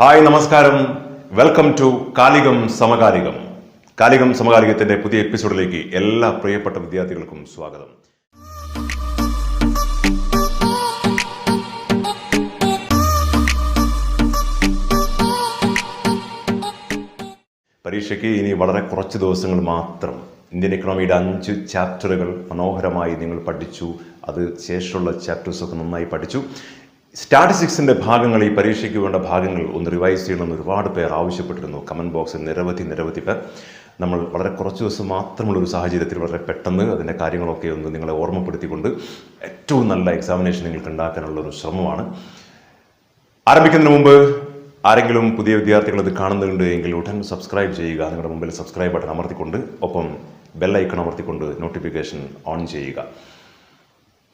Hi നമസ്കാരം, welcome to കാലികം സമകാലികം. കാലികം സമകാലികത്തിന്റെ പുതിയ എപ്പിസോഡിലേക്ക് എല്ലാ പ്രിയപ്പെട്ട വിദ്യാർത്ഥികൾക്കും സ്വാഗതം. പരീക്ഷയ്ക്ക് ഇനി വളരെ കുറച്ച് ദിവസങ്ങൾ മാത്രം. ഇന്ത്യൻ എക്കണോമിയുടെ 5 ചാപ്റ്ററുകൾ മനോഹരമായി നിങ്ങൾ പഠിച്ചു. അത് ശേഷമുള്ള ചാപ്റ്റേഴ്സൊക്കെ നന്നായി പഠിച്ചു. സ്റ്റാറ്റിസ്റ്റിക്സിൻ്റെ ഭാഗങ്ങൾ, ഈ പരീക്ഷയ്ക്ക് വേണ്ട ഭാഗങ്ങൾ ഒന്ന് റിവൈസ് ചെയ്യണമെന്ന് ഒരുപാട് പേർ ആവശ്യപ്പെട്ടിരുന്നു. കമൻറ്റ് ബോക്സിൽ നിരവധി പേർ. നമ്മൾ വളരെ കുറച്ച് ദിവസം മാത്രമുള്ളൊരു സാഹചര്യത്തിൽ വളരെ പെട്ടെന്ന് അതിൻ്റെ കാര്യങ്ങളൊക്കെ ഒന്ന് നിങ്ങളെ ഓർമ്മപ്പെടുത്തിക്കൊണ്ട് ഏറ്റവും നല്ല എക്സാമിനേഷൻ നിങ്ങൾക്ക് ഉണ്ടാക്കാനുള്ളൊരു ശ്രമമാണ്. ആരംഭിക്കുന്നതിന് മുമ്പ് ആരെങ്കിലും പുതിയ വിദ്യാർത്ഥികൾ ഇത് കാണുന്നുണ്ട് എങ്കിൽ ഉടൻ സബ്സ്ക്രൈബ് ചെയ്യുക. നിങ്ങളുടെ മുമ്പിൽ സബ്സ്ക്രൈബ് ബട്ടൺ അമർത്തിക്കൊണ്ട് ഒപ്പം ബെല്ലൈക്കൺ അമർത്തിക്കൊണ്ട് നോട്ടിഫിക്കേഷൻ ഓൺ ചെയ്യുക.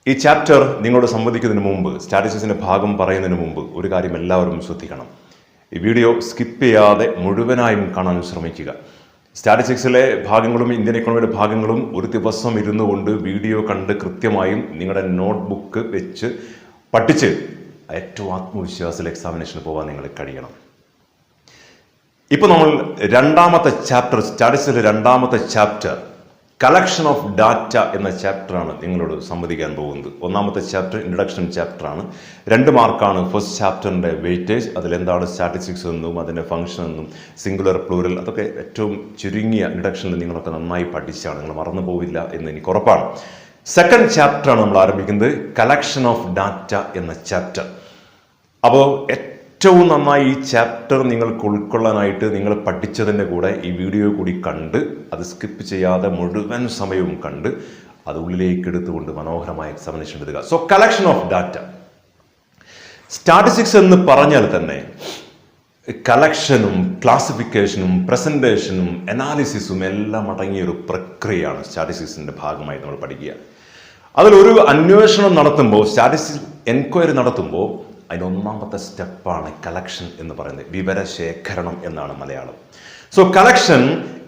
ഈ ചാപ്റ്റർ നിങ്ങളോട് സംവദിക്കുന്നതിന് മുമ്പ്, സ്റ്റാറ്റിസ്റ്റിക്സിൻ്റെ ഭാഗം പറയുന്നതിന് മുമ്പ് ഒരു കാര്യം എല്ലാവരും ശ്രദ്ധിക്കണം. ഈ വീഡിയോ സ്കിപ്പ് ചെയ്യാതെ മുഴുവനായും കാണാൻ ശ്രമിക്കുക. സ്റ്റാറ്റിസ്റ്റിക്സിലെ ഭാഗങ്ങളും ഇന്ത്യൻ എക്കണോമിയുടെ ഭാഗങ്ങളും ഒരു ദിവസം ഇരുന്നു കൊണ്ട് വീഡിയോ കണ്ട് കൃത്യമായും നിങ്ങളുടെ നോട്ട്ബുക്ക് വെച്ച് പഠിച്ച് ഏറ്റവും ആത്മവിശ്വാസത്തിൽ എക്സാമിനേഷന് പോകാൻ നിങ്ങൾ കഴിയണം. ഇപ്പോൾ നമ്മൾ രണ്ടാമത്തെ ചാപ്റ്റർ, സ്റ്റാറ്റിസ്റ്റിക്സിലെ രണ്ടാമത്തെ ചാപ്റ്റർ കളക്ഷൻ ഓഫ് ഡാറ്റ എന്ന ചാപ്റ്ററാണ് നിങ്ങളോട് സംവദിക്കാൻ പോകുന്നത്. ഒന്നാമത്തെ ചാപ്റ്റർ ഇൻട്രൊഡക്ഷൻ ചാപ്റ്ററാണ്. 2 മാർക്കാണ് ഫസ്റ്റ് ചാപ്റ്ററിൻ്റെ വെയിറ്റേജ്. അതിലെന്താണ് സ്റ്റാറ്റിസ്റ്റിക്സ് എന്നും അതിൻ്റെ ഫംഗ്ഷൻ എന്നും സിംഗുലർ പ്ലൂറൽ അതൊക്കെ ഏറ്റവും ചുരുങ്ങിയ ഇൻട്രൊഡക്ഷനിൽ നിങ്ങളൊക്കെ നന്നായി പഠിച്ചാണ്. നിങ്ങൾ മറന്നു പോവില്ല എന്ന് എനിക്ക് ഉറപ്പാണ്. സെക്കൻഡ് ചാപ്റ്ററാണ് നമ്മൾ ആരംഭിക്കുന്നത്, കളക്ഷൻ ഓഫ് ഡാറ്റ എന്ന ചാപ്റ്റർ. അപ്പോൾ ഏറ്റവും നന്നായി ഈ ചാപ്റ്റർ നിങ്ങൾക്ക് ഉൾക്കൊള്ളാനായിട്ട് നിങ്ങൾ പഠിച്ചതിൻ്റെ കൂടെ ഈ വീഡിയോ കൂടി കണ്ട് അത് സ്കിപ്പ് ചെയ്യാതെ മുഴുവൻ സമയവും കണ്ട് അത് ഉള്ളിലേക്ക് എടുത്തുകൊണ്ട് മനോഹരമായ എക്സാമിനേഷൻ എഴുതുക. So collection of data. Statistics എന്ന് പറഞ്ഞാൽ തന്നെ കളക്ഷനും ക്ലാസിഫിക്കേഷനും പ്രസൻറ്റേഷനും അനാലിസിസും എല്ലാം അടങ്ങിയൊരു പ്രക്രിയയാണ് സ്റ്റാറ്റിസ്റ്റിക്സിൻ്റെ ഭാഗമായി നമ്മൾ പഠിക്കുക. അതിലൊരു അന്വേഷണം നടത്തുമ്പോൾ, സ്റ്റാറ്റിസ്റ്റിക്സ് എൻക്വയറി നടത്തുമ്പോൾ അതിൻ്റെ ഒന്നാമത്തെ സ്റ്റെപ്പാണ് കളക്ഷൻ എന്ന് പറയുന്നത്. വിവരശേഖരണം എന്നാണ് Malayalam. So collection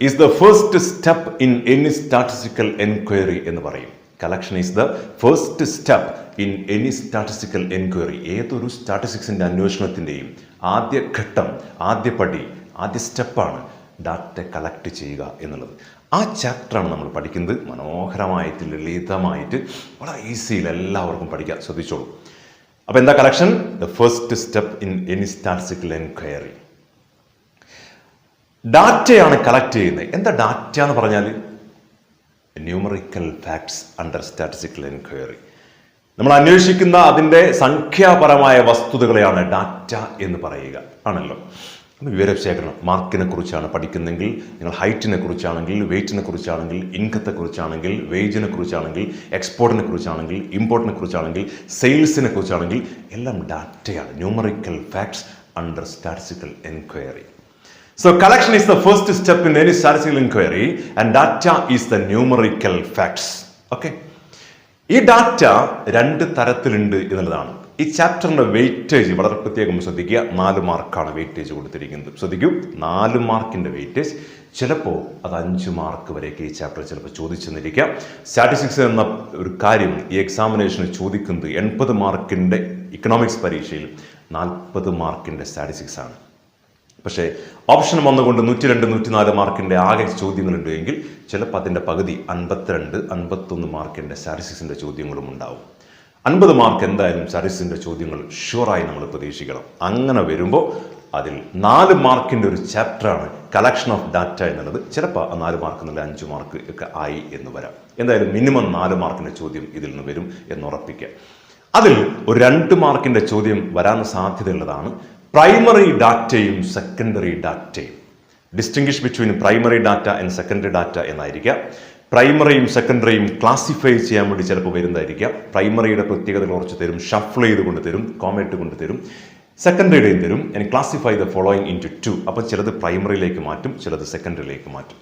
is the first step in any statistical enquiry എന്ന് പറയും. Collection is the first step in any statistical enquiry. ഏതൊരു സ്റ്റാറ്റിസ്റ്റിക്സിൻ്റെ അന്വേഷണത്തിൻ്റെയും ആദ്യ ഘട്ടം, ആദ്യ പടി, ആദ്യ സ്റ്റെപ്പാണ് ഡാറ്റ കളക്ട് ചെയ്യുക എന്നുള്ളത്. ആ ചാപ്റ്ററാണ് നമ്മൾ പഠിക്കുന്നത്. മനോഹരമായിട്ട്, ലളിതമായിട്ട്, വളരെ ഈസിയിൽ എല്ലാവർക്കും പഠിക്കാം. ശ്രദ്ധിച്ചോളൂ. അപ്പോൾ എന്താ collection? The first step in any statistical enquiry. ഡാറ്റയാണ് കളക്ട് ചെയ്യുന്നത്. എന്താ ഡാറ്റ എന്ന് പറഞ്ഞാൽ? Numerical facts under statistical enquiry. നമ്മൾ അന്വേഷിക്കുന്ന അതിൻ്റെ സംഖ്യാപരമായ വസ്തുതകളെയാണ് ഡാറ്റ എന്ന് പറയുക, ആണല്ലോ. വിവരശേഖരണം, മാർക്കിനെ കുറിച്ചാണ് പഠിക്കുന്നെങ്കിൽ, നിങ്ങൾ ഹൈറ്റിനെ കുറിച്ചാണെങ്കിൽ, വെയ്റ്റിനെ കുറിച്ചാണെങ്കിൽ, ഇൻകത്തെ കുറിച്ചാണെങ്കിൽ, വേജിനെ കുറിച്ചാണെങ്കിൽ, എക്സ്പോർട്ടിനെ കുറിച്ചാണെങ്കിൽ, ഇമ്പോർട്ടിനെ കുറിച്ചാണെങ്കിൽ, സെയിൽസിനെ കുറിച്ചാണെങ്കിൽ എല്ലാം ഡാറ്റയാണ്. Numerical facts under statistical enquiry. So collection is the first step in any statistical inquiry and data is the numerical facts. Okay? ഈ ഡാറ്റ 2 തരത്തിലുണ്ട് എന്നുള്ളതാണ്. ഈ ചാപ്റ്ററിൻ്റെ വെയിറ്റേജ് വളരെ പ്രത്യേകം ശ്രദ്ധിക്കുക. 4 മാർക്കാണ് വെയിറ്റേജ് കൊടുത്തിരിക്കുന്നത്. ശ്രദ്ധിക്കൂ, 4 മാർക്കിൻ്റെ വെയിറ്റേജ്. ചിലപ്പോൾ അത് 5 മാർക്ക് വരെയൊക്കെ ഈ ചാപ്റ്റർ ചിലപ്പോൾ ചോദിച്ചെന്നിരിക്കാം. സ്റ്റാറ്റിസ്റ്റിക്സ് എന്ന ഒരു കാര്യം ഈ എക്സാമിനേഷന് ചോദിക്കുന്നത് 80 മാർക്കിൻ്റെ ഇക്കണോമിക്സ് പരീക്ഷയിൽ 40 മാർക്കിൻ്റെ സ്റ്റാറ്റിസ്റ്റിക്സ് ആണ്. പക്ഷേ ഓപ്ഷൻ വന്നുകൊണ്ട് 102, 104 മാർക്കിൻ്റെ ആകെ ചോദ്യങ്ങളുണ്ട് എങ്കിൽ ചിലപ്പോൾ അതിൻ്റെ പകുതി 52, 51 മാർക്കിൻ്റെ സ്റ്റാറ്റിസ്റ്റിക്സിൻ്റെ ചോദ്യങ്ങളും ഉണ്ടാവും. 50 മാർക്ക് എന്തായാലും സ്റ്റാറ്റിസ്റ്റിക്സിൻ്റെ ചോദ്യങ്ങൾ ഷുവറായി നമ്മൾ പ്രതീക്ഷിക്കണം. അങ്ങനെ വരുമ്പോൾ അതിൽ 4 മാർക്കിൻ്റെ ഒരു ചാപ്റ്ററാണ് കളക്ഷൻ ഓഫ് ഡാറ്റ എന്നുള്ളത്. ചിലപ്പോൾ ആ 4 മാർക്ക് എന്നുള്ള 5 മാർക്ക് ഒക്കെ ആയി എന്ന് വരാം. എന്തായാലും മിനിമം 4 മാർക്കിൻ്റെ ചോദ്യം ഇതിൽ നിന്ന് വരും എന്നുറപ്പിക്കുക. അതിൽ ഒരു 2 മാർക്കിൻ്റെ ചോദ്യം വരാൻ സാധ്യതയുള്ളതാണ് പ്രൈമറി ഡാറ്റയും സെക്കൻഡറി ഡാറ്റയും. Distinguish between primary data and secondary data എന്നായിരിക്കാം. പ്രൈമറിയും സെക്കൻഡറിയും ക്ലാസിഫൈ ചെയ്യാൻ വേണ്ടി ചിലപ്പോൾ വരുന്നതായിരിക്കാം. പ്രൈമറിയുടെ പ്രത്യേകതകൾ കുറച്ച് തരും, ഷഫിൾ ചെയ്തുകൊണ്ട് തരും, കോമേറ്റ് കൊണ്ട് തരും. സെക്കൻഡറിയുടെയും തരും. And classify the following into 2. അപ്പോൾ ചിലത് പ്രൈമറിയിലേക്ക് മാറ്റും, ചിലത് സെക്കൻഡറിയിലേക്ക് മാറ്റും.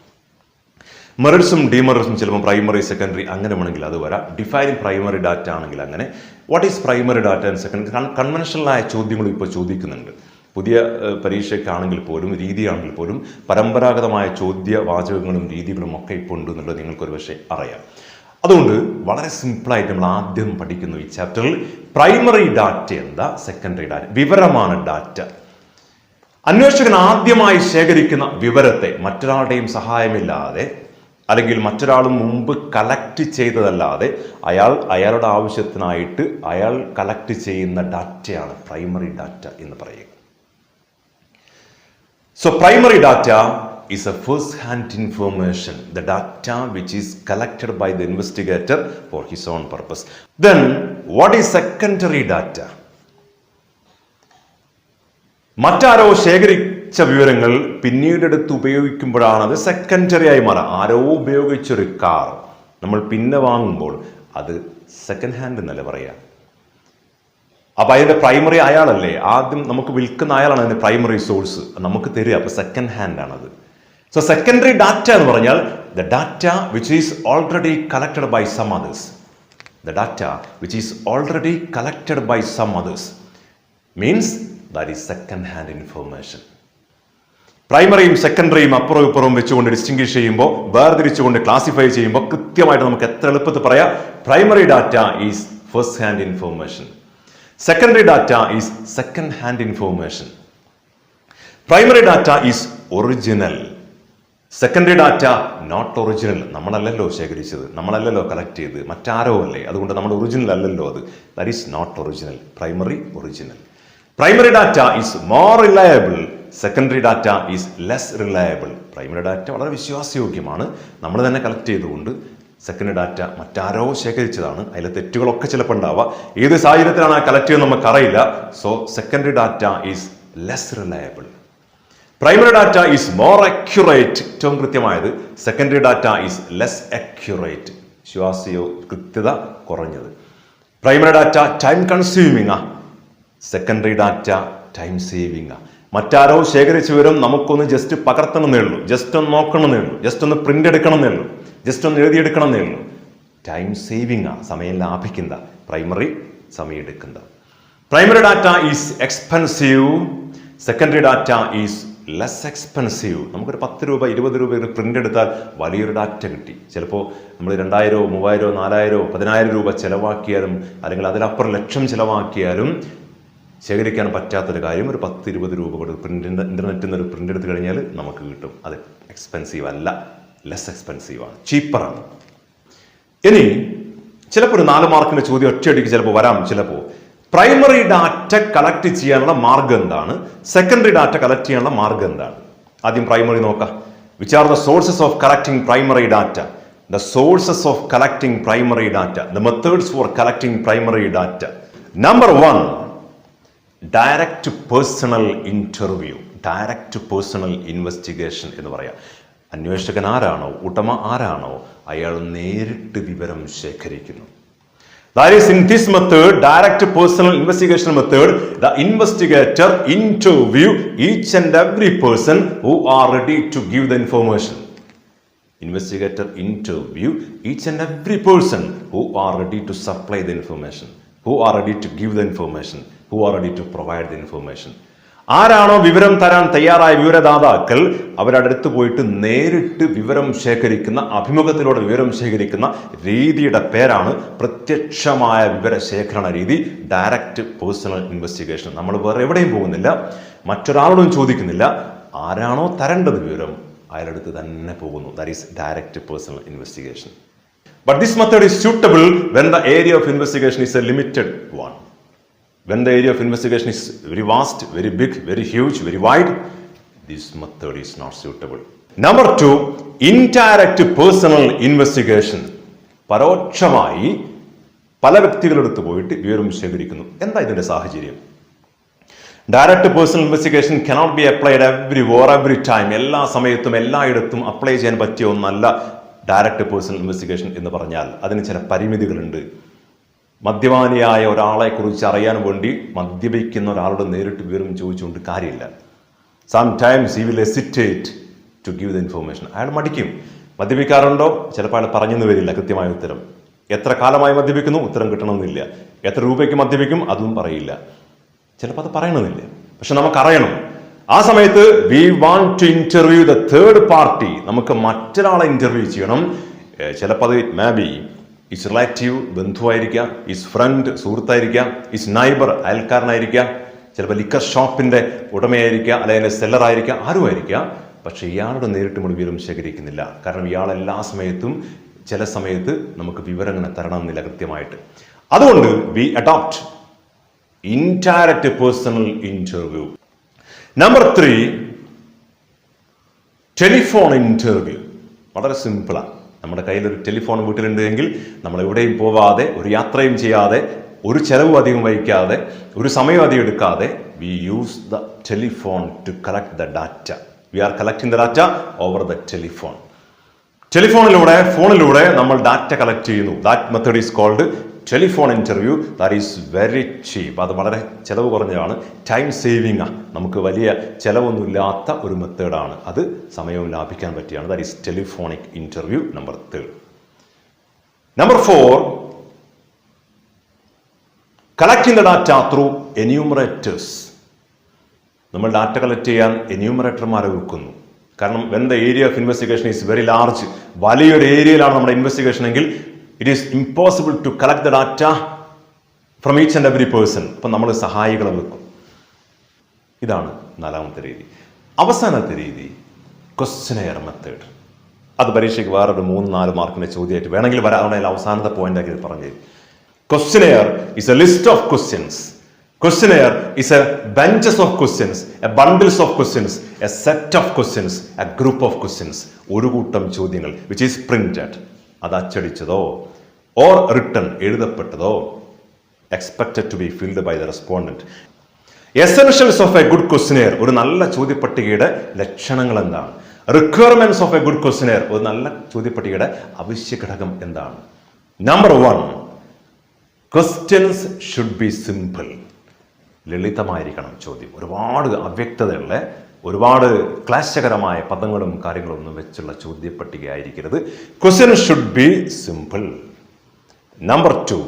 മെറിറ്റ്സും ഡിമെറിറ്റ്സും ചിലപ്പോൾ പ്രൈമറി, സെക്കൻഡറി അങ്ങനെ വേണമെങ്കിൽ അത് വരാം. ഡിഫൈനിങ് പ്രൈമറി ഡാറ്റ ആണെങ്കിൽ അങ്ങനെ. What is primary data and secondary? കൺവെൻഷണലായ ചോദ്യങ്ങളും ഇപ്പോൾ ചോദിക്കുന്നുണ്ട്. പുതിയ പരീക്ഷയ്ക്കാണെങ്കിൽ പോലും, രീതിയാണെങ്കിൽ പോലും പരമ്പരാഗതമായ ചോദ്യവാചകങ്ങളും രീതികളും ഒക്കെ ഇപ്പോൾ ഉണ്ട് എന്നുള്ളത് നിങ്ങൾക്കൊരു പക്ഷേ അറിയാം. അതുകൊണ്ട് വളരെ സിമ്പിളായിട്ട് നമ്മൾ ആദ്യം പഠിക്കുന്നു ഈ ചാപ്റ്ററിൽ പ്രൈമറി ഡാറ്റ എന്താ, സെക്കൻഡറി ഡാറ്റ. വിവരമാണ് ഡാറ്റ. അന്വേഷകൻ ആദ്യമായി ശേഖരിക്കുന്ന വിവരത്തെ മറ്റൊരാളുടെയും സഹായമില്ലാതെ അല്ലെങ്കിൽ മറ്റൊരാളും മുമ്പ് കളക്ട് ചെയ്തതല്ലാതെ അയാളുടെ ആവശ്യത്തിനായിട്ട് അയാൾ കളക്ട് ചെയ്യുന്ന ഡാറ്റയാണ് പ്രൈമറി ഡാറ്റ എന്ന് പറയുക. So primary data is a first-hand information, the data which is collected by the investigator for his own purpose. Then, what is secondary data? മറ്റാരോ ശേഖരിച്ച വിവരങ്ങൾ പിന്നീട് എടുത്ത് ഉപയോഗിക്കുമ്പോഴാണ് അത് സെക്കൻഡറി ആയി മാറുക. ആരോ ഉപയോഗിച്ചൊരു കാർ നമ്മൾ പിന്നെ വാങ്ങുമ്പോൾ അത് സെക്കൻഡ് ഹാൻഡ് എന്നല്ലേ പറയാ. അപ്പൊ അതിന്റെ പ്രൈമറി അയാളല്ലേ, ആദ്യം നമുക്ക് വിൽക്കുന്ന അയാളാണ് അതിന്റെ പ്രൈമറി സോഴ്സ്, നമുക്ക് തരിക. അപ്പൊ സെക്കൻഡ് ഹാൻഡ് ആണത്. സോ സെക്കൻഡറി ഡാറ്റ എന്ന് പറഞ്ഞാൽ the data which is already collected by some others. The data which is already collected by some others means that is second hand information. പ്രൈമറിയും സെക്കൻഡറിയും അപ്പുറവും ഇപ്പുറവും വെച്ചുകൊണ്ട് ഡിസ്റ്റിംഗ്വിഷ് ചെയ്യുമ്പോൾ, വേർതിരിച്ചുകൊണ്ട് ക്ലാസിഫൈ ചെയ്യുമ്പോൾ കൃത്യമായിട്ട് നമുക്ക് എത്ര എളുപ്പത്തിൽ പറയാം, primary data is first hand information, secondary data is second hand information. Primary data is original, secondary data not original. നമ്മളല്ലല്ലോ ശേഖരിച്ചത്, നമ്മളല്ലല്ലോ കളക്ട് ചെയ്ത്, മറ്റാരോ അല്ലേ, അതുകൊണ്ട് നമ്മൾ ഒറിജിനൽ അല്ലല്ലോ അത്. That is not original. Primary original. Primary data is more reliable, secondary data is less reliable. Primary data വളരെ വിശ്വാസയോഗ്യമാണ്, നമ്മൾ തന്നെ കളക്ട് ചെയ്തുകൊണ്ട്. സെക്കൻഡറി ഡാറ്റ മറ്റാരോ ശേഖരിച്ചതാണ്, അതിലെ തെറ്റുകളൊക്കെ ചിലപ്പോൾ ഉണ്ടാവുക. ഏത് സാഹചര്യത്തിലാണ് ആ കളക്ട് ചെയ്യുന്നത് നമുക്കറിയില്ല. So secondary data is less reliable. Primary data is more accurate, ഏറ്റവും കൃത്യമായത്. Secondary data is less accurate, വിശ്വാസ്യോ കൃത്യത കുറഞ്ഞത്. Primary data time consuming, secondary data time saving. മറ്റാരോ ശേഖരിച്ച വിവരം നമുക്കൊന്ന് ജസ്റ്റ് പകർത്തണമെന്നേ ഉള്ളൂ, ജസ്റ്റ് ഒന്ന് നോക്കണമെന്നേ ഉള്ളൂ, ജസ്റ്റ് ഒന്ന് പ്രിന്റ് എടുക്കണമെന്നേ ഉള്ളൂ, ജസ്റ്റ് ഒന്ന് എഴുതിയെടുക്കണമെന്നേ ഉള്ളൂ. ടൈം സേവിംഗ്, സമയം ലാഭിക്കുന്ന. പ്രൈമറി സമയം എടുക്കുന്ന. Primary data is expensive, secondary data is less expensive. നമുക്കൊരു 10 രൂപ 20 രൂപ ഒരു പ്രിന്റ് എടുത്താൽ വലിയൊരു ഡാറ്റ കിട്ടി. ചിലപ്പോൾ നമ്മൾ 2000, 3000, 4000, 10,000 രൂപ ചിലവാക്കിയാലും അല്ലെങ്കിൽ അതിലപ്പുറം ലക്ഷം ചിലവാക്കിയാലും ശേഖരിക്കാൻ പറ്റാത്തൊരു കാര്യം ഒരു 10-20 രൂപ കൊണ്ട് ഇന്റർനെറ്റിൽ നിന്ന് ഒരു പ്രിന്റ് എടുത്തു കഴിഞ്ഞാൽ നമുക്ക് കിട്ടും. അത് എക്സ്പെൻസീവ് അല്ല, ലെസ് എക്സ്പെൻസീവ് ആണ്, ചീപ്പറാണ്. ഇനി ചിലപ്പോൾ ഒരു 4 മാർക്കിന്റെ ചോദ്യം ഒറ്റയടിക്ക് ചിലപ്പോൾ വരാം. ചിലപ്പോൾ പ്രൈമറി ഡാറ്റ കളക്ട് ചെയ്യാനുള്ള മാർഗം എന്താണ്, സെക്കൻഡറി ഡാറ്റ കളക്ട് ചെയ്യാനുള്ള മാർഗം എന്താണ്? ആദ്യം പ്രൈമറി നോക്കാം. Which are the sources of collecting primary data? The sources of collecting primary data, the methods for collecting primary data. Number 1, direct personal interview, direct personal investigation എന്ന് പറയാം. അന്വേഷകൻ ആരാണോ, ഉടമ ആരാണോ, അയാൾ നേരിട്ട് വിവരം ശേഖരിക്കുന്നു. That is, in this method, direct personal investigation method, the investigator interview each and every person who are ready to give the information. Investigator interview each and every person who are ready to supply the information, who are ready to give the information, who are ready to provide the information. ആരാണോ വിവരം തരാൻ തയ്യാറായ വിവരദാതാക്കൾ അവരുടെ അടുത്ത് പോയിട്ട് നേരിട്ട് വിവരം ശേഖരിക്കുന്ന, അഭിമുഖത്തിലൂടെ വിവരം ശേഖരിക്കുന്ന രീതിയുടെ പേരാണ് പ്രത്യക്ഷമായ വിവരശേഖരണ രീതി, ഡയറക്റ്റ് പേഴ്സണൽ ഇൻവെസ്റ്റിഗേഷൻ. നമ്മൾ വേറെ എവിടെയും പോകുന്നില്ല, മറ്റൊരാളോടും ചോദിക്കുന്നില്ല, ആരാണോ തരേണ്ടത് വിവരം അയാളുടെ അടുത്ത് തന്നെ പോകുന്നു. That is direct personal investigation. But this method is suitable when the area of investigation is a limited one. When the area of investigation is very vast, very big, very huge, very wide, this method is not suitable. Number 2, indirect personal investigation. പരോക്ഷമായി പല വ്യക്തികളെടുത്ത് പോയിട്ട് വിവരം ശേഖരിക്കുന്നു. എന്താ ഇതിന്റെ സാഹചര്യം? Direct personal investigation cannot be applied everywhere, every time. എല്ലാ സമയത്തും എല്ലായിടത്തും അപ്ലൈ ചെയ്യാൻ പറ്റിയ ഒന്നല്ല ഡയറക്റ്റ് പേഴ്സണൽ ഇൻവെസ്റ്റിഗേഷൻ എന്ന് പറഞ്ഞാൽ. അതിന് ചില പരിമിതികളുണ്ട്. മദ്യപാനിയായ ഒരാളെ കുറിച്ച് അറിയാൻ വേണ്ടി മദ്യപിക്കുന്ന ഒരാളോട് നേരിട്ട് വിവരം ചോദിച്ചുകൊണ്ട് കാര്യമില്ല. Sometimes he will hesitate to give the information. അയാൾ മടിക്കും. മദ്യപിക്കാറുണ്ടോ? ചിലപ്പോൾ അയാൾ പറഞ്ഞെന്ന് വരില്ല കൃത്യമായ ഉത്തരം. എത്ര കാലമായി മദ്യപിക്കുന്നു? ഉത്തരം കിട്ടണമെന്നില്ല. എത്ര രൂപയ്ക്ക് മദ്യപിക്കും? അതും പറയില്ല. ചിലപ്പോൾ അത് പറയണമെന്നില്ല, പക്ഷെ നമുക്കറിയണം. ആ സമയത്ത് V want to interview the third party. നമുക്ക് മറ്റൊരാളെ ഇന്റർവ്യൂ ചെയ്യണം. ചിലപ്പോൾ അത് may be is relative, ബന്ധുവായിരിക്കാം, is front, സുഹൃത്തായിരിക്കാം, is neighbour, അയൽക്കാരനായിരിക്കാം, ചിലപ്പോൾ ലിക്കർ ഷോപ്പിൻ്റെ ഉടമയായിരിക്കുക, അല്ലെങ്കിൽ സെല്ലറായിരിക്കുക, ആരുമായിരിക്കാം. പക്ഷേ ഇയാളുടെ നേരിട്ട് നമ്മൾ വിവരം ശേഖരിക്കുന്നില്ല. കാരണം ഇയാൾ എല്ലാ സമയത്തും ചില സമയത്ത് നമുക്ക് വിവരങ്ങൾ തരണമെന്നില്ല കൃത്യമായിട്ട്. അതുകൊണ്ട് we adopt indirect personal interview. Number 3, telephone interview. വളരെ സിമ്പിളാണ്. നമ്മുടെ കയ്യിലൊരു ടെലിഫോൺ വീട്ടിലുണ്ടെങ്കിൽ നമ്മൾ എവിടെയും പോവാതെ, ഒരു യാത്രയും ചെയ്യാതെ, ഒരു ചെലവും അധികം വഹിക്കാതെ, ഒരു സമയം അധികം എടുക്കാതെ, we use the telephone to collect the data. We are collecting the data over the telephone. ഫോണിലൂടെ നമ്മൾ ഡാറ്റ കളക്ട് ചെയ്യുന്നു. That method is called telephone interview. That is very cheap. അത് വളരെ ചിലവ് കുറഞ്ഞതാണ്, ടൈം സേവിംഗ് ആണ്. നമുക്ക് വലിയ ചിലവൊന്നുമില്ലാത്ത ഒരു മെത്തേഡാണ്. അത് സമയവും ലാഭിക്കാൻ പറ്റിയാണ്. That is telephonic interview. Number 3. Number 4, collecting the data through enumerators. നമ്മൾ ഡാറ്റ കളക്ട് ചെയ്യാൻ എന്യൂമറേറ്റർമാരെ വെക്കുന്നു. കാരണം when the area of investigation is very large, വലിയൊരു ഏരിയയിലാണ് നമ്മുടെ ഇൻവെസ്റ്റിഗേഷൻ എങ്കിൽ it is impossible to collect the data from each and every person. അപ്പം നമ്മൾ സഹായികളെ വെക്കും. ഇതാണ് 4ാമത്തെ രീതി. അവസാനത്തെ രീതി ക്വസ്റ്റനെയർ മെത്തേഡ്. അത് പരീക്ഷയ്ക്ക് വേറൊരു 3-4 മാർക്കിന്റെ ചോദ്യമായിട്ട് വേണമെങ്കിൽ വരാൻ അവസാനത്തെ പോയിന്റ് ആക്കി പറഞ്ഞു. Questionnaire is A list of questions. Questionnaire is a bunches of questions, a bundles of questions, a set of questions, a group of questions. ഒരു കൂട്ടം ചോദ്യങ്ങൾ which is printed. അത് അച്ചടിച്ചതോ or written എഴുതപ്പെട്ടതോ expected to be filled by the respondent. Essentials of a good questionnaire. ഒരു നല്ല ചോദ്യപട്ടികയുടെ ലക്ഷണങ്ങൾ എന്താണ്? Requirements of a good questionnaire. ഒരു നല്ല ചോദ്യപട്ടികയുടെ അവശ്യ ഘടകം എന്താണ്? Number 1, questions should be simple. ലളിതമായിരിക്കണം ചോദ്യം. ഒരുപാട് അവ്യക്തതയുള്ള, ഒരുപാട് ക്ലേശകരമായ പദങ്ങളും കാര്യങ്ങളും ഒന്നും വെച്ചുള്ള ചോദ്യപട്ടിക ആയിരിക്കരുത്. Question should be simple. Number 2,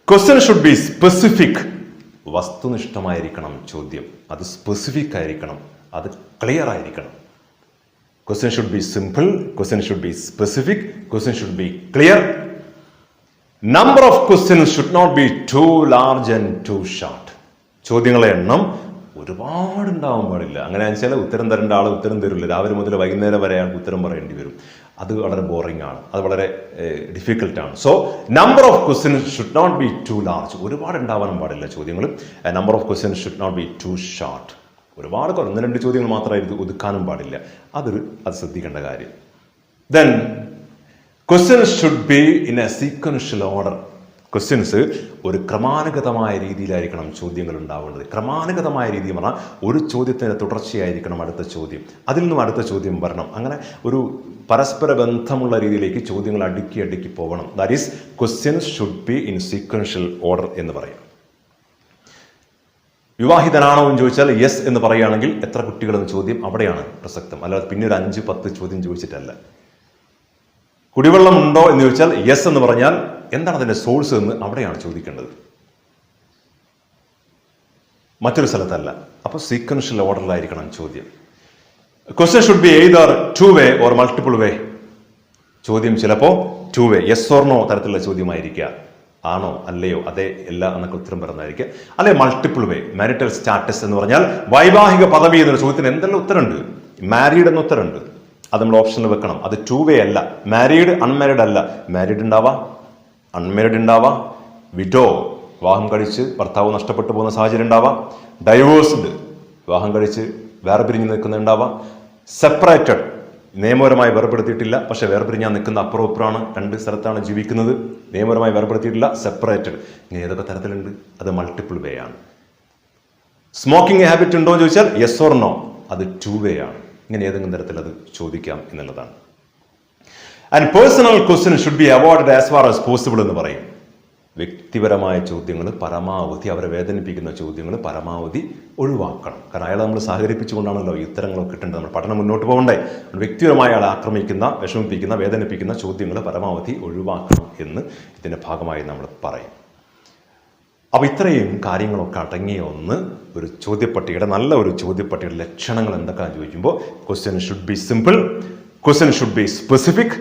question should be specific. വസ്തുനിഷ്ഠമായിരിക്കണം ചോദ്യം. അത് സ്പെസിഫിക് ആയിരിക്കണം, അത് ക്ലിയർ ആയിരിക്കണം. Question should be simple, question should be specific, question should be clear. Number of questions should not be too large and too short. ചോദ്യങ്ങളെ എണ്ണം ഒരുപാടുണ്ടാവാൻ പാടില്ല. അങ്ങനെ വെച്ചാൽ ഉത്തരം തരേണ്ട ആൾ ഉത്തരം തരില്ല. രാവിലെ മുതൽ വൈകുന്നേരം വരെ അയാൾക്ക് ഉത്തരം പറയേണ്ടി വരും. അത് വളരെ ബോറിംഗ് ആണ്, അത് വളരെ ഡിഫിക്കൽട്ടാണ്. So number of questions should not be too large. ഒരുപാട് ഉണ്ടാവാനും പാടില്ല ചോദ്യങ്ങൾ. Number of questions should not be too short. ഒരുപാട് 1-2 ചോദ്യങ്ങൾ മാത്രമായിട്ട് ഒതുക്കാനും പാടില്ല. അത് ശ്രദ്ധിക്കേണ്ട കാര്യം. Then questions should be in a sequential order. Questions ഒരു ക്രമാനുഗതമായ രീതിയിലായിരിക്കണം ചോദ്യങ്ങൾ ഉണ്ടാവേണ്ടത്. ക്രമാനുഗതമായ രീതി പറഞ്ഞാൽ ഒരു ചോദ്യത്തിന് തുടർച്ചയായിരിക്കണം അടുത്ത ചോദ്യം, അതിൽ നിന്നും അടുത്ത ചോദ്യം വരണം. അങ്ങനെ ഒരു പരസ്പര ബന്ധമുള്ള രീതിയിലേക്ക് ചോദ്യങ്ങൾ അടുക്കി പോകണം. That is questions should be in sequential order എന്ന് പറയാം. വിവാഹിതനാണോ എന്ന് ചോദിച്ചാൽ യെസ് എന്ന് പറയുകയാണെങ്കിൽ എത്ര കുട്ടികളെന്ന് ചോദ്യം അവിടെയാണ് പ്രസക്തം. അല്ലാതെ പിന്നെ ഒരു 5-10 ചോദ്യം ചോദിച്ചിട്ടല്ല. കുടിവെള്ളം ഉണ്ടോ എന്ന് ചോദിച്ചാൽ യെസ് എന്ന് പറഞ്ഞാൽ എന്താണ് അതിന്റെ സോഴ്സ് എന്ന് അവിടെയാണ് ചോദിക്കേണ്ടത്, മറ്റൊരു സ്ഥലത്തല്ല. അപ്പോൾ സീക്വൻഷ്യൽ ഓർഡറിലായിരിക്കണം ചോദ്യം. Question should be either 2 way or multiple way. ചോദ്യം ചിലപ്പോൾ 2 വേ യെസ് ഓർ നോ തരത്തിലുള്ള ചോദ്യമായിരിക്കുക. ആണോ അല്ലയോ അതെ അല്ല എന്നൊക്കെ ഉത്തരം പറയുന്നതായിരിക്കുക. അല്ലെ മൾട്ടിപ്പിൾ വേ. മാരിറ്റൽ സ്റ്റാറ്റസ് എന്ന് പറഞ്ഞാൽ വൈവാഹിക പദവി എന്നൊരു ചോദ്യത്തിന് എന്തെല്ലാം ഉത്തരമുണ്ട്. മാരീഡ് എന്ന ഉത്തരമുണ്ട്, അത് നമ്മൾ ഓപ്ഷനിൽ വെക്കണം. അത് 2 വേ അല്ല. മാരീഡ് അൺമാരീഡ് അല്ല. മാരീഡ് ഉണ്ടാവാം, അൺമാരീഡ് ഉണ്ടാവാം, വിഡോ വിവാഹം കഴിച്ച് ഭർത്താവ് നഷ്ടപ്പെട്ടു പോകുന്ന സാഹചര്യം ഉണ്ടാവാം, ഡൈവോഴ്സ്ഡ് വിവാഹം കഴിച്ച് വേറെ പിരിഞ്ഞ് നിൽക്കുന്നുണ്ടാവാം, സെപ്പറേറ്റഡ് നിയമപരമായി വേർപെടുത്തിയിട്ടില്ല പക്ഷെ വേർപിരിഞ്ഞാൽ നിൽക്കുന്ന അപ്പുറമാണ്, 2 സ്ഥലത്താണ് ജീവിക്കുന്നത്, നിയമപരമായി വേർപെടുത്തിയിട്ടില്ല, സെപ്പറേറ്റഡ്. ഇങ്ങനെ ഏതൊക്കെ തരത്തിലുണ്ട്. അത് മൾട്ടിപ്പിൾ വേ ആണ്. സ്മോക്കിംഗ് ഹാബിറ്റ് ഉണ്ടോ എന്ന് ചോദിച്ചാൽ യെസ് ഓർ നോ, അത് 2 വേ ആണ്. ഇങ്ങനെ ഏതെങ്കിലും തരത്തിൽ അത് ചോദിക്കാം എന്നുള്ളതാണ്. And personal question should be avoided as far as possible എന്ന് പറയും. വ്യക്തിപരമായ ചോദ്യങ്ങൾ പരമാവധി, അവരെ വേദനിപ്പിക്കുന്ന ചോദ്യങ്ങൾ പരമാവധി ഒഴിവാക്കണം. കാരണം അയാളെ നമ്മൾ സഹകരിപ്പിച്ചുകൊണ്ടാണല്ലോ ഈ ഉത്തരങ്ങളൊക്കെ കിട്ടേണ്ടത്. നമ്മുടെ പഠനം മുന്നോട്ട് പോകണ്ടേ. വ്യക്തിപരമായ ആളെ ആക്രമിക്കുന്ന, വിഷമിപ്പിക്കുന്ന, വേദനിപ്പിക്കുന്ന ചോദ്യങ്ങൾ പരമാവധി ഒഴിവാക്കണം എന്ന് ഇതിൻ്റെ ഭാഗമായി നമ്മൾ പറയും. അപ്പോൾ ഇത്രയും കാര്യങ്ങളൊക്കെ അടങ്ങിയ ഒരു ചോദ്യപ്പട്ടികയുടെ, നല്ല ഒരു ചോദ്യപ്പട്ടികയുടെ ലക്ഷണങ്ങൾ എന്തൊക്കെയാണെന്ന് ചോദിക്കുമ്പോൾ question should be simple, question should be specific,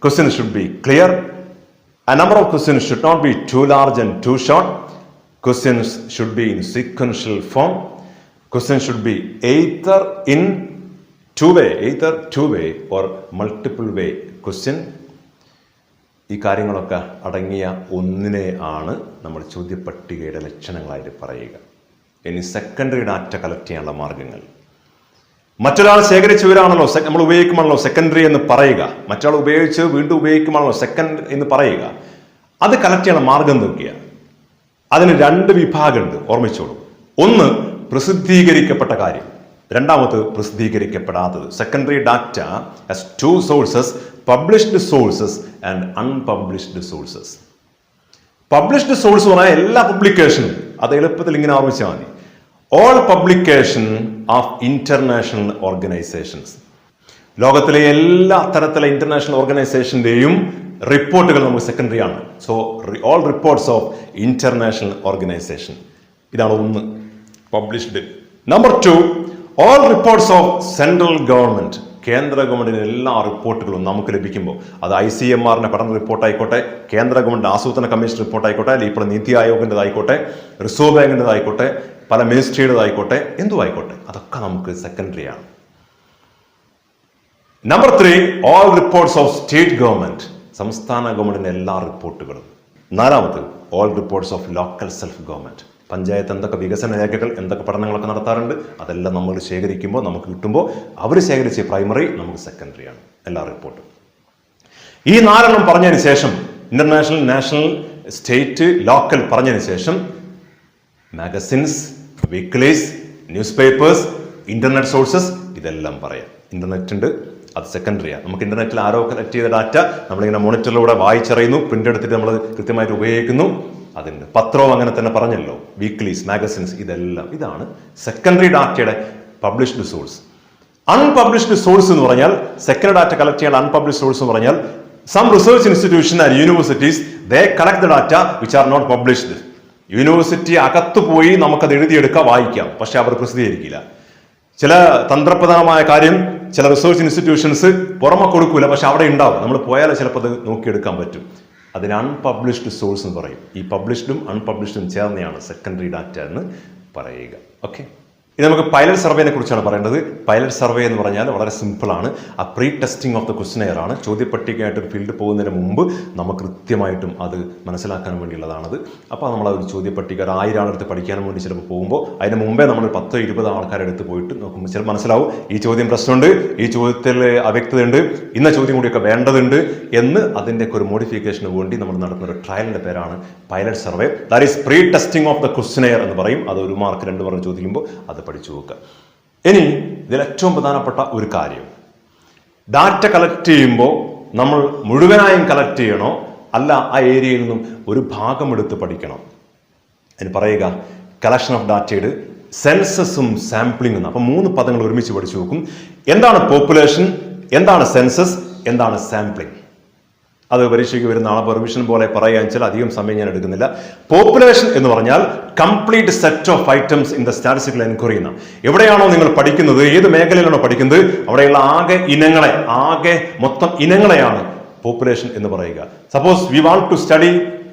question should be clear, a number of questions should not be too large and too short, Questions should be in sequential form. Questions should be either in two-way or multiple way question. ഈ കാര്യങ്ങളൊക്കെ അടങ്ങിയ ഒന്നിനെ ആണ് നമ്മൾ ചോദ്യപട്ടികയുടെ ലക്ഷണങ്ങളായിട്ട് പറയുക. ഇനി secondary data collect ചെയ്യാനുള്ള മാർഗങ്ങൾ. മറ്റൊരാൾ ശേഖരിച്ചവരാണല്ലോ നമ്മൾ ഉപയോഗിക്കുമാണല്ലോ സെക്കൻഡറി എന്ന് പറയുക. മറ്റൊരാൾ ഉപയോഗിച്ച് വീണ്ടും ഉപയോഗിക്കുമാണല്ലോ സെക്കൻഡ് എന്ന് പറയുക. അത് കളക്ട് ചെയ്യാനുള്ള മാർഗം എന്തൊക്കെയാണ്? അതിന് രണ്ട് വിഭാഗമുണ്ട്, ഓർമ്മിച്ചോളൂ. ഒന്ന് പ്രസിദ്ധീകരിക്കപ്പെട്ട കാര്യം, രണ്ടാമത് പ്രസിദ്ധീകരിക്കപ്പെടാത്തത്. Secondary data has two sources, published sources and unpublished sources. Published source പറഞ്ഞാൽ എല്ലാ പബ്ലിക്കേഷനും, അത് എളുപ്പത്തിൽ ഇങ്ങനെ ഓർമ്മിച്ചാൽ മതി. All publication of international organisations. ലോകത്തിലെ എല്ലാ തരത്തിലെ ഇന്റർനാഷണൽ ഓർഗനൈസേഷന്റെയും റിപ്പോർട്ടുകൾ നമുക്ക് സെക്കൻഡറി ആണ്. So all reports of international organisation, ഇതാണ് ഒന്ന്, published. Number 2, all reports of central government. കേന്ദ്ര ഗവൺമെന്റിന്റെ എല്ലാ റിപ്പോർട്ടുകളും നമുക്ക് ലഭിക്കുമ്പോൾ അത് ICMRന്റെ പഠന റിപ്പോർട്ട് ആയിക്കോട്ടെ, കേന്ദ്ര ഗവൺമെന്റ് ആസൂത്രണ കമ്മീഷൻ റിപ്പോർട്ട് ആയിക്കോട്ടെ, അല്ലെങ്കിൽ ഇപ്പോൾ നീതി ആയോഗിൻ്റെതായിക്കോട്ടെ, റിസർവ് ബാങ്കിൻ്റെതായിക്കോട്ടെ, പല മിനിസ്ട്രിയുടേതായിക്കോട്ടെ, എന്തും ആയിക്കോട്ടെ, അതൊക്കെ നമുക്ക് സെക്കൻഡറി ആണ്. Number 3, all reports of state government. സംസ്ഥാന ഗവൺമെന്റിന്റെ എല്ലാ റിപ്പോർട്ടുകളും. നാലാമത്, all reports of local self government. Panchayat എന്തൊക്കെ വികസന രേഖകൾ, എന്തൊക്കെ പഠനങ്ങളൊക്കെ നടത്താറുണ്ട്, അതെല്ലാം നമ്മൾ ശേഖരിക്കുമ്പോൾ, നമുക്ക് കിട്ടുമ്പോൾ അവർ ശേഖരിച്ച പ്രൈമറി, നമുക്ക് സെക്കൻഡറി ആണ് എല്ലാ റിപ്പോർട്ടും. ഈ 4 പറഞ്ഞതിന് ശേഷം, ഇന്റർനാഷണൽ, നാഷണൽ, സ്റ്റേറ്റ്, ലോക്കൽ പറഞ്ഞതിന് ശേഷം, magazines, weeklies, newspapers, internet sources, ഇതെല്ലാം പറയാം. ഇന്റർനെറ്റ് ഉണ്ട്, അത് സെക്കൻഡറിയാണ്. നമുക്ക് ഇന്റർനെറ്റിൽ ആരോ കളക്ട് ചെയ്ത ഡാറ്റ നമ്മളിങ്ങനെ മോണിറ്ററിലൂടെ വായിച്ചറിയുന്നു, പ്രിന്റ് എടുത്തിട്ട് നമ്മൾ കൃത്യമായിട്ട് ഉപയോഗിക്കുന്നു. അതുണ്ട്. പത്രവും അങ്ങനെ തന്നെ പറഞ്ഞല്ലോ, വീക്ക്ലീസ്, മാഗസിൻസ്, ഇതാണ് സെക്കൻഡറി ഡാറ്റയുടെ പബ്ലിഷ്ഡ് സോഴ്സ്. അൺപബ്ലിഷ്ഡ് സോഴ്സ് എന്ന് പറഞ്ഞാൽ, സെക്കൻഡറി ഡാറ്റ കളക്ട് ചെയ്യാൻ അൺപബ്ലിഷ്ഡ് സോഴ്സ് എന്ന് പറഞ്ഞാൽ, some research institution and universities they collect the data which are not published. University അകത്ത് പോയി നമുക്കത് എഴുതിയെടുക്കാം, വായിക്കാം, പക്ഷെ അവർ പ്രസിദ്ധീകരിക്കില്ല. ചില തന്ത്രപ്രധാനമായ കാര്യം ചില റിസർച്ച് ഇൻസ്റ്റിറ്റ്യൂഷൻസ് പുറമെ കൊടുക്കൂല, പക്ഷെ അവിടെ ഉണ്ടാവും, നമ്മൾ പോയാൽ ചിലപ്പോൾ അത് നോക്കിയെടുക്കാൻ പറ്റും. അതിന് അൺപബ്ലിഷ്ഡ് സോഴ്സ് എന്ന് പറയും. ഈ പബ്ലിഷ്ഡും അൺപബ്ലിഷ്ഡും ചേർന്നെയാണ് സെക്കൻഡറി ഡാറ്റ എന്ന് പറയുക. ഓക്കെ, ഇത് നമുക്ക് പൈലറ്റ് സർവേനെ കുറിച്ചാണ് പറയേണ്ടത്. പൈലറ്റ് സർവേ എന്ന് പറഞ്ഞാൽ വളരെ സിമ്പിളാണ്. ആ pre testing of the questionnaire ആണ്. ചോദ്യപട്ടികയായിട്ട് ഒരു ഫീൽഡ് പോകുന്നതിന് മുമ്പ് നമുക്ക് കൃത്യമായിട്ടും അത് മനസ്സിലാക്കാൻ വേണ്ടിയുള്ളതാണത്. അപ്പോൾ നമ്മൾ ഒരു ചോദ്യപട്ടിക 1000 ആളെടുത്ത് പഠിക്കാൻ വേണ്ടി ചിലപ്പോൾ പോകുമ്പോൾ അതിന് മുമ്പേ നമ്മൾ 10-20 ആൾക്കാരെടുത്ത് പോയിട്ട് നോക്കുമ്പോൾ ചിലപ്പോൾ മനസ്സിലാവും ഈ ചോദ്യം പ്രശ്നമുണ്ട്, ഈ ചോദ്യത്തിൽ അവ്യക്തതയുണ്ട്, ഇന്ന ചോദ്യം കൂടിയൊക്കെ വേണ്ടതുണ്ട് എന്ന്. അതിൻ്റെയൊക്കെ ഒരു മോഡിഫിക്കേഷന് വേണ്ടി നമ്മൾ നടത്തുന്ന ഒരു ട്രയലിൻ്റെ പേരാണ് pilot survey. That is pre testing of the questionnaire എന്ന് പറയും. അത് 1 മാർക്ക് 2 മാർക്ക് ചോദിക്കുമ്പോൾ അത് പഠിച്ചു നോക്കുക. ഇനി ഇതിൽ ഏറ്റവും പ്രധാനപ്പെട്ട ഒരു കാര്യം, ഡാറ്റ കളക്ട് ചെയ്യുമ്പോൾ നമ്മൾ മുഴുവനായും കളക്ട് ചെയ്യണോ, അല്ല ആ ഏരിയയിൽ നിന്നും ഒരു ഭാഗം എടുത്ത് പഠിക്കണം. അതിന് പറയുക കളക്ഷൻ ഓഫ് ഡാറ്റയുടെ സെൻസസും സാമ്പിളിംഗ് എന്ന്. അപ്പം 3 പദങ്ങൾ ഒരുമിച്ച് പഠിച്ചു നോക്കും. എന്താണ് പോപ്പുലേഷൻ, എന്താണ് സെൻസസ്, എന്താണ് സാമ്പിളിംഗ്. അത് പരീക്ഷയ്ക്ക് വരുന്ന ആളെ പെർമിഷൻ പോലെ പറയാൻ വെച്ചാൽ അധികം സമയം ഞാൻ എടുക്കുന്നില്ല. പോപ്പുലേഷൻ എന്ന് പറഞ്ഞാൽ complete set of items in the statistical enquiry എന്നാണ്. എവിടെയാണോ നിങ്ങൾ പഠിക്കുന്നത്, ഏത് മേഖലയിലാണോ പഠിക്കുന്നത്, അവിടെയുള്ള മൊത്തം ഇനങ്ങളെയാണ് പോപ്പുലേഷൻ എന്ന് പറയുക. Suppose we want to study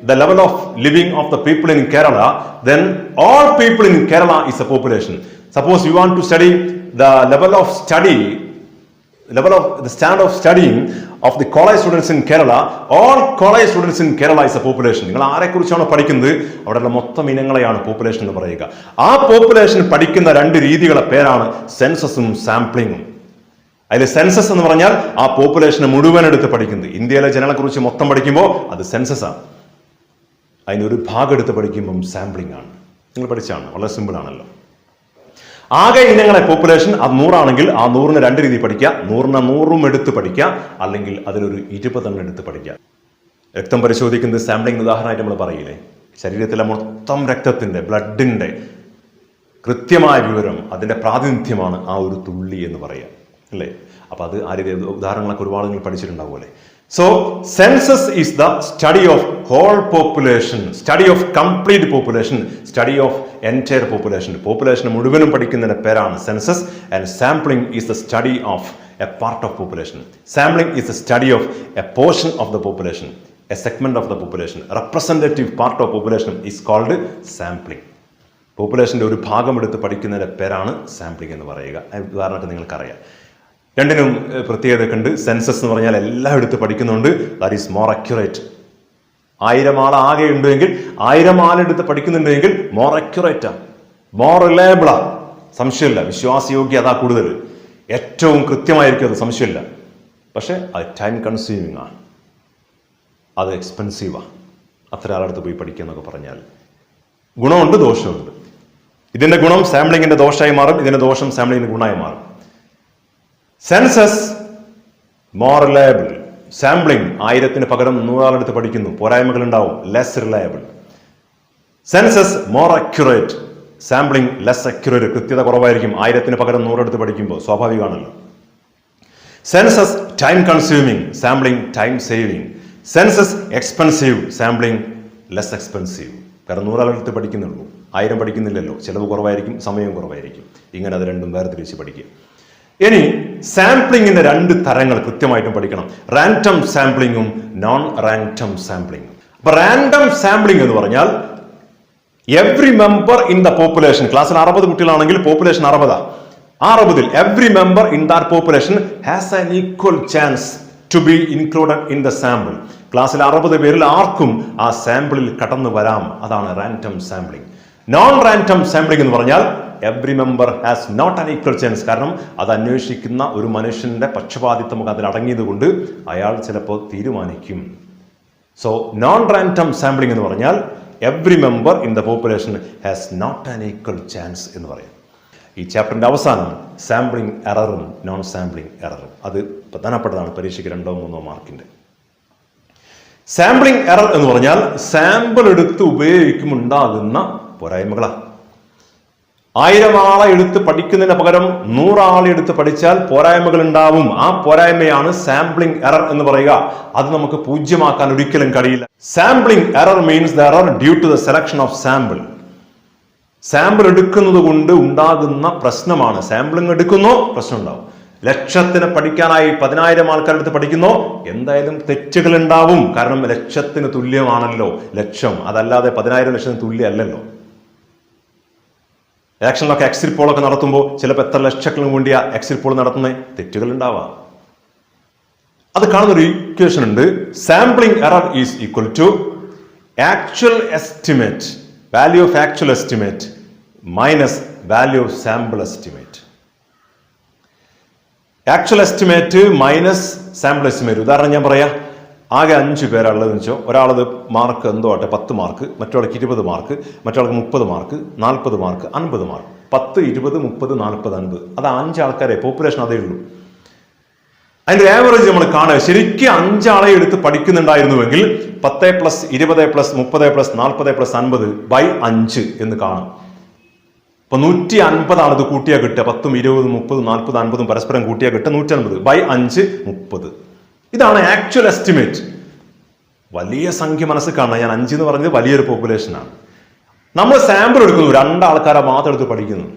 the level of living of the people in Kerala, then all people in Kerala is a population. Suppose you want to study the standard of studying of the college students in Kerala, all college students in Kerala is a population. നിങ്ങൾ ആരെക്കുറിച്ചാണോ പഠിക്കുന്നത് അവിടെയുള്ള മൊത്തം ഇനങ്ങളെയാണ് population എന്ന് പറയുക. ആ population പഠിക്കുന്ന 2 രീതികളെ പേരാണ് സെൻസസും സാമ്പിളിങ്ങും. അതിൽ സെൻസസ് എന്ന് പറഞ്ഞാൽ ആ പോപ്പുലേഷനെ മുഴുവൻ എടുത്ത് പഠിക്കുന്നത്. ഇന്ത്യയിലെ ജനങ്ങളെ കുറിച്ച് മൊത്തം പഠിക്കുമ്പോൾ അത് സെൻസസ് ആണ്. അതിനൊരു ഭാഗം എടുത്ത് പഠിക്കുമ്പം സാമ്പിളിംഗ് ആണ്. നിങ്ങൾ പഠിച്ചാണ്, വളരെ സിമ്പിൾ ആണല്ലോ. ആകെ ഇനങ്ങളെ പോപ്പുലേഷൻ അത് 100 ആണെങ്കിൽ ആ 100ന് 2 രീതി പഠിക്കുക. 100ന് 100ഉം എടുത്ത് പഠിക്കുക, അല്ലെങ്കിൽ അതിലൊരു 20 എടുത്ത് പഠിക്കുക. രക്തം പരിശോധിക്കുന്നത് സാമ്പിളിംഗ് ഉദാഹരണമായിട്ട് നമ്മൾ പറയില്ലേ. ശരീരത്തിലെ മൊത്തം രക്തത്തിന്റെ, ബ്ലഡിന്റെ കൃത്യമായ വിവരം, അതിന്റെ പ്രാതിനിധ്യമാണ് ആ ഒരു തുള്ളി എന്ന് പറയുക, അല്ലേ? അപ്പൊ അത് ആ രീതി ഉദാഹരണങ്ങളൊക്കെ ഒരുപാട് നിങ്ങൾ പഠിച്ചിട്ടുണ്ടാവുമല്ലേ. So census is the study of whole population, study of complete population, study of entire population. Population മുഴുവനും പഠിക്കുന്നതിന്റെ പേരാണ് census, and sampling is the study of a part of population. Sampling is the study of a portion of the population. A segment of the population, representative part of population is called sampling. പോപ്പുലേഷന്റെ ഒരു ഭാഗം എടുത്ത് പഠിക്കുന്നതിന്റെ പേരാണ് sampling എന്ന് പറയുക. ഉദാഹരണമായിട്ട് നിങ്ങൾക്കറിയാം, രണ്ടിനും പ്രത്യേകതയൊക്കെ ഉണ്ട്. സെൻസസ് എന്ന് പറഞ്ഞാൽ എല്ലാം എടുത്ത് പഠിക്കുന്നുണ്ട്, ദാറ്റ് ഈസ് മോർ അക്യുറേറ്റ്. 1000 ആൾ ആകെ ഉണ്ടെങ്കിൽ 1000 ആളെടുത്ത് പഠിക്കുന്നുണ്ടെങ്കിൽ മോർ അക്യുറേറ്റാ, മോർ റിലയബിളാ, സംശയമില്ല. വിശ്വാസയോഗ്യത കൂടുതൽ, ഏറ്റവും കൃത്യമായിരിക്കും, അത് സംശയമില്ല. പക്ഷെ അത് ടൈം കൺസ്യൂമിങ് ആണ്, അത് എക്സ്പെൻസീവാണ്. അത്ര ആളടുത്ത് പോയി പഠിക്കുക എന്നൊക്കെ പറഞ്ഞാൽ ഗുണമുണ്ട് ദോഷമുണ്ട്. ഇതിന്റെ ഗുണം സാമ്പിളിങ്ങിന്റെ ദോഷമായി മാറും, ഇതിന്റെ ദോഷം സാമ്പിളിങ്ങിന്റെ ഗുണമായി മാറും. സെൻസസ് മോർ റിലയബിൾ, സാമ്പിളിംഗ് 1000 പകരം 100 ആളെടുത്ത് പഠിക്കുന്നു, പോരായ്മകൾ ഉണ്ടാവും, less reliable. Census more accurate, sampling less accurate, കൃത്യത കുറവായിരിക്കും 1000 പകരം 100 എടുത്ത് പഠിക്കുമ്പോൾ, സ്വാഭാവികമാണല്ലോ. Census time consuming, sampling time saving. Census expensive, sampling less expensive. കാരണം 100 ആളെടുത്ത് പഠിക്കുന്നുള്ളൂ, 1000 പഠിക്കുന്നില്ലല്ലോ, ചിലവ് കുറവായിരിക്കും, സമയം കുറവായിരിക്കും. ഇങ്ങനെ അത് രണ്ടും വേർതിരിച്ച് പഠിക്കുക. ഇനി സാമ്പിളിങ്ങിന്റെ 2 തരങ്ങൾ കൃത്യമായിട്ടും പഠിക്കണം, റാൻഡം സാമ്പിളിങ്ങും നോൺ റാൻഡം സാമ്പിളിങ്ങും. അപ്പൊ റാൻഡം സാമ്പിളിംഗ് എന്ന് പറഞ്ഞാൽ every member in the population, ക്ലാസ്സിൽ 60 കുട്ടികളാണെങ്കിൽ population 60 every member in that population has an equal chance to be included in the sample. ക്ലാസ്സിൽ 60 പേരിൽ ആർക്കും ആ സാമ്പിളിൽ കടന്നു വരാം, അതാണ് random sampling. Non random sampling എന്ന് പറഞ്ഞാൽ every member has not an equal chance. കാരണം അത് അന്വേഷിക്കുന്ന ഒരു മനുഷ്യന്റെ പക്ഷപാതിത്വം അതിൽ അടങ്ങിയത് കൊണ്ട് അയാൾ ചിലപ്പോൾ തീരുമാനിക്കും. സോ നോൺ റാൻഡം സാമ്പിളിംഗ് എന്ന് പറഞ്ഞാൽ every member in the population has not an equal chance എന്ന് പറയും. ഈ ചാപ്റ്ററിന്റെ അവസാനം സാമ്പിളിംഗ് എററും നോൺ സാമ്പിളിംഗ് എററും, അത് പ്രധാനപ്പെട്ടതാണ്, പരീക്ഷയ്ക്ക് 2-3 മാർക്കിന്റെ. സാമ്പിളിംഗ് എറർ എന്ന് പറഞ്ഞാൽ സാമ്പിൾ എടുത്ത് ഉപയോഗിക്കുമ്പോൾ ഉണ്ടാകുന്ന പോരായ്മകളാണ്. 1000 ആളെ എടുത്ത് പഠിക്കുന്നതിന് പകരം 100 ആളെ എടുത്ത് പഠിച്ചാൽ പോരായ്മകൾ ഉണ്ടാവും. ആ പോരായ്മയാണ് സാമ്പിളിംഗ് എറർ എന്ന് പറയുക. അത് നമുക്ക് പൂജ്യമാക്കാൻ ഒരിക്കലും കഴിയില്ല. Sampling error means the error due to the selection of sample. Sample എടുക്കുന്നത് കൊണ്ട് ഉണ്ടാകുന്ന പ്രശ്നമാണ്. സാമ്പിളിംഗ് എടുക്കുന്നോ പ്രശ്നം ഉണ്ടാവും. ലക്ഷത്തിന് പഠിക്കാനായി 10,000 ആൾക്കാരെടുത്ത് പഠിക്കുന്നോ എന്തായാലും തെറ്റുകൾ ഉണ്ടാവും. കാരണം ലക്ഷത്തിന് തുല്യമാണല്ലോ ലക്ഷം, അതല്ലാതെ 10,000 ലക്ഷത്തിന് തുല്യമല്ലല്ലോ. ഇലക്ഷനിലൊക്കെ എക്സിറ്റ് പോളൊക്കെ നടത്തുമ്പോൾ ചിലപ്പോൾ എത്ര ലക്ഷങ്ങളും വേണ്ടിയാ എക്സിറ്റ് പോൾ നടത്തുന്ന തെറ്റുകൾ ഉണ്ടാവാം. അത് കാണുന്നൊരു ഇക്വേഷൻ ഉണ്ട്, sampling error is equal to actual estimate, value of actual estimate minus value of sample estimate. Actual estimate minus sample estimate. ഉദാഹരണം ഞാൻ പറയാം, ആകെ 5 പേരുള്ളതെന്ന് വെച്ചോ, ഒരാളത് മാർക്ക് എന്തോ ആട്ടെ 10 മാർക്ക്, മറ്റൊരാൾക്ക് 20 മാർക്ക്, മറ്റൊരാൾക്ക് 30 മാർക്ക്, 40 മാർക്ക്, 50 മാർക്ക്. 10, 20, 30, 40, 50. അത് 5 ആൾക്കാരെ പോപ്പുലേഷൻ അതേ ഉള്ളൂ. അതിന്റെ ആവറേജ് നമ്മൾ കാണുക, ശരിക്കും 5 ആളെ എടുത്ത് പഠിക്കുന്നുണ്ടായിരുന്നുവെങ്കിൽ 10 + 20 + 30 + 40 + 50 / 5 എന്ന് കാണും. അപ്പൊ 150 ആണ് ഇത് കൂട്ടിയാൽ കിട്ടുക. 10, 20, 30, 40, 50 പരസ്പരം കൂട്ടിയാൽ കിട്ടുക 150 / 5 30. ഇതാണ് ആക്ച്വൽ എസ്റ്റിമേറ്റ്. വലിയ സംഖ്യ മനസ്സിൽ കാണുക. ഞാൻ 5 എന്ന് പറഞ്ഞത് വലിയൊരു പോപ്പുലേഷനാണ്. നമ്മൾ സാമ്പിൾ എടുക്കുന്നു, 2 ആൾക്കാരെ മാത്രം എടുത്ത് പഠിക്കുന്നു,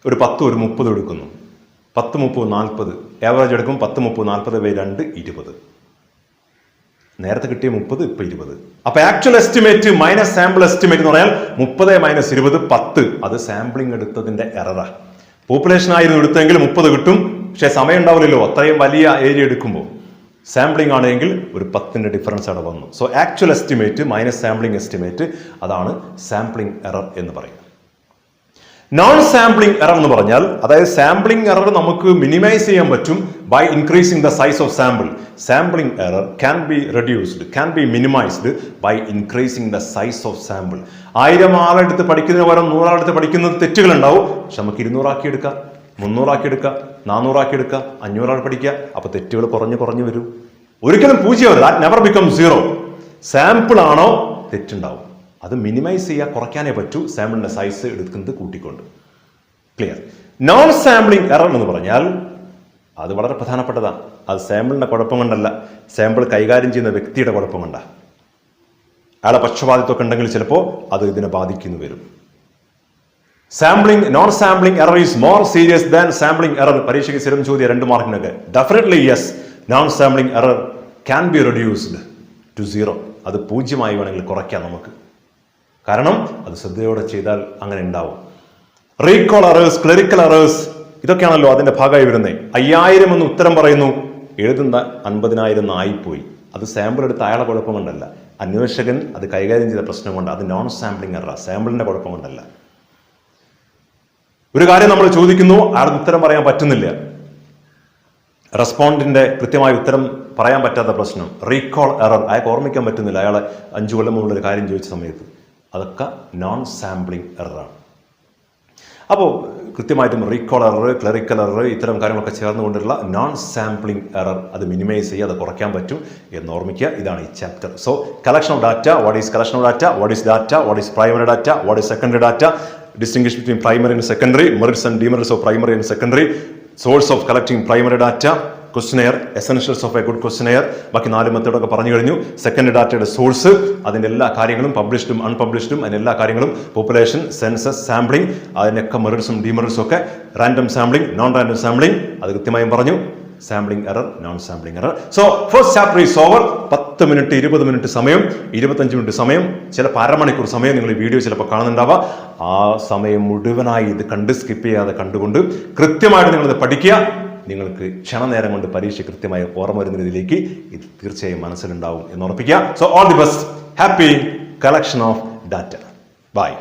ഒരു 10, ഒരു 30 എടുക്കുന്നു. 10, 30, 40 ആവറേജ് എടുക്കും. 10, 30, 40/2 20. നേരത്തെ കിട്ടിയ 30, ഇപ്പൊ 20. അപ്പൊ actual estimate minus sample estimate എന്ന് പറഞ്ഞാൽ 30 - 20 10. അത് സാമ്പിളിംഗ് എടുത്തതിന്റെ എററാ. പോപ്പുലേഷൻ ആയിരുന്നു എടുത്തെങ്കിൽ 30 കിട്ടും, പക്ഷെ സമയം ഉണ്ടാവില്ലല്ലോ അത്രയും വലിയ ഏരിയ എടുക്കുമ്പോൾ. സാമ്പിളിംഗ് ആണെങ്കിൽ ഒരു 10ന്റെ ഡിഫറൻസ് അവിടെ വന്നു. So actual estimate minus sampling estimate, അതാണ് സാമ്പിളിംഗ് എറർ എന്ന് പറയുന്നത്. നോൺ സാമ്പിളിംഗ് എറർ എന്ന് പറഞ്ഞാൽ, അതായത് സാമ്പിളിംഗ് എറർ നമുക്ക് മിനിമൈസ് ചെയ്യാൻ പറ്റും by increasing the size of sample. Sampling error can be reduced, can be minimised by increasing the size of sample. 1000 ആളെടുത്ത് പഠിക്കുന്നതിന് പകരം 100 ആളെടുത്ത് പഠിക്കുന്നത് തെറ്റുകൾ ഉണ്ടാവും. പക്ഷെ നമുക്ക് 200 ആക്കി എടുക്കാം, 300 ആക്കി എടുക്കുക, 400 ആക്കി എടുക്കുക, 500 ആൾ പഠിക്കുക. അപ്പൊ തെറ്റുകൾ കുറഞ്ഞു വരും. ഒരിക്കലും 0 ദാറ്റ് നെവർ ബിക്കം 0. സാമ്പിൾ ആണോ തെറ്റുണ്ടാവും. അത് മിനിമൈസ് ചെയ്യുക, കുറയ്ക്കാനേ പറ്റൂ സാമ്പിളിന്റെ സൈസ് എടുക്കുന്നത് കൂട്ടിക്കൊണ്ട്. ക്ലിയർ. നോൺ സാമ്പിളിംഗ് എറർ എന്ന് പറഞ്ഞാൽ അത് വളരെ പ്രധാനപ്പെട്ടതാണ്. അത് സാമ്പിളിന്റെ കുഴപ്പം കൊണ്ടല്ല, സാമ്പിൾ കൈകാര്യം ചെയ്യുന്ന വ്യക്തിയുടെ കുഴപ്പം കൊണ്ടാണ്. അയാളെ പക്ഷപാതിത്വമൊക്കെ ഉണ്ടെങ്കിൽ ചിലപ്പോൾ അത് ഇതിനെ ബാധിക്കുന്നു വരും. Sampling non sampling error is more serious than sampling error. പരീക്ഷയ്ക്ക് സ്ഥിരം ചോദ്യം 2 മാർക്കിനൊക്കെ. Definitely yes, non sampling error can be reduced to 0. അത് 0 വേണമെങ്കിൽ കുറയ്ക്കാം നമുക്ക്. കാരണം അത് ശ്രദ്ധയോടെ ചെയ്താൽ അങ്ങനെ ഉണ്ടാവും. റീകോൾ എറേഴ്സ്, ക്ലറിക്കൽ എറേഴ്സ്, ഇതൊക്കെയാണല്ലോ അതിന്റെ ഭാഗമായി വരുന്നത്. 5000 എന്ന് ഉത്തരം പറയുന്നു, എഴുതുന്ന 50,000 ആയിപ്പോയി. അത് സാമ്പിൾ എടുത്ത് അയാളെ കുഴപ്പം കൊണ്ടല്ല, അന്വേഷകൻ അത് കൈകാര്യം ചെയ്ത പ്രശ്നം കൊണ്ട്. അത് നോൺ സാമ്പിളിംഗ് എറർ, സാമ്പിളിന്റെ കുഴപ്പം കൊണ്ടല്ല. ഒരു കാര്യം നമ്മൾ ചോദിക്കുന്നു, അയാൾക്ക് ഉത്തരം പറയാൻ പറ്റുന്നില്ല, റെസ്പോണ്ടിന്റെ കൃത്യമായ ഉത്തരം പറയാൻ പറ്റാത്ത പ്രശ്നം, റീകോൾ എറർ, അയാൾക്ക് ഓർമ്മിക്കാൻ പറ്റുന്നില്ല അയാളെ 5 കൊല്ലം മുമ്പ് ഒരു കാര്യം ചോദിച്ച സമയത്ത്. അതൊക്കെ നോൺ സാമ്പിളിംഗ് എററാണ്. അപ്പോൾ കൃത്യമായിട്ടും റീകോൾ എറർ, ക്ലറിക്കൽ എറർ, ഇത്തരം കാര്യങ്ങളൊക്കെ ചേർന്നുകൊണ്ടുള്ള നോൺ സാമ്പിളിംഗ് എറർ അത് മിനിമൈസ് ചെയ്യുക, അത് കുറയ്ക്കാൻ പറ്റും എന്ന് ഓർമ്മിക്കുക. ഇതാണ് ഈ chapter. So collection of data, what is collection of data, what is data, what is primary data, what is secondary data, distinguish between primary and secondary, merits and demerits of primary and secondary, source of collecting primary data, questionnaire, essentials of a good questionnaire, ബാക്കി 4 മെത്തേഡൊക്കെ പറഞ്ഞു കഴിഞ്ഞു. Second ഡാറ്റയുടെ source, അതിൻ്റെ എല്ലാ കാര്യങ്ങളും പബ്ലിഷ്ഡും അൺപബ്ലിഷ്ഡും അതിൻ്റെ എല്ലാ കാര്യങ്ങളും, പോപ്പുലേഷൻ, സെൻസസ്, സാമ്പിളിംഗ്, അതിനൊക്കെ മെറിറ്റ്സും ഡിമെറിറ്റ്സും ഒക്കെ, random sampling, non random sampling, അത് കൃത്യമായും പറഞ്ഞു. Sampling error, non sampling error. So first chapter is over. 10 minute 20 minute സമയം, 25 മിനിറ്റ് സമയം, ചിലപ്പോൾ അരമണിക്കൂർ സമയം നിങ്ങൾ ഈ വീഡിയോ ചിലപ്പോൾ കാണുന്നുണ്ടാവുക. ആ സമയം മുഴുവനായി ഇത് കണ്ട് സ്കിപ്പ് ചെയ്യാതെ കണ്ടുകൊണ്ട് കൃത്യമായിട്ട് നിങ്ങളിത് പഠിക്കുക. നിങ്ങൾക്ക് ക്ഷണനേരം കൊണ്ട് പരീക്ഷ കൃത്യമായി ഓർമ്മ വരുന്ന രീതിയിലേക്ക് ഇത് തീർച്ചയായും മനസ്സിലുണ്ടാവും എന്ന് ഉറപ്പിക്കുക. So all the best. Happy collection of data. By.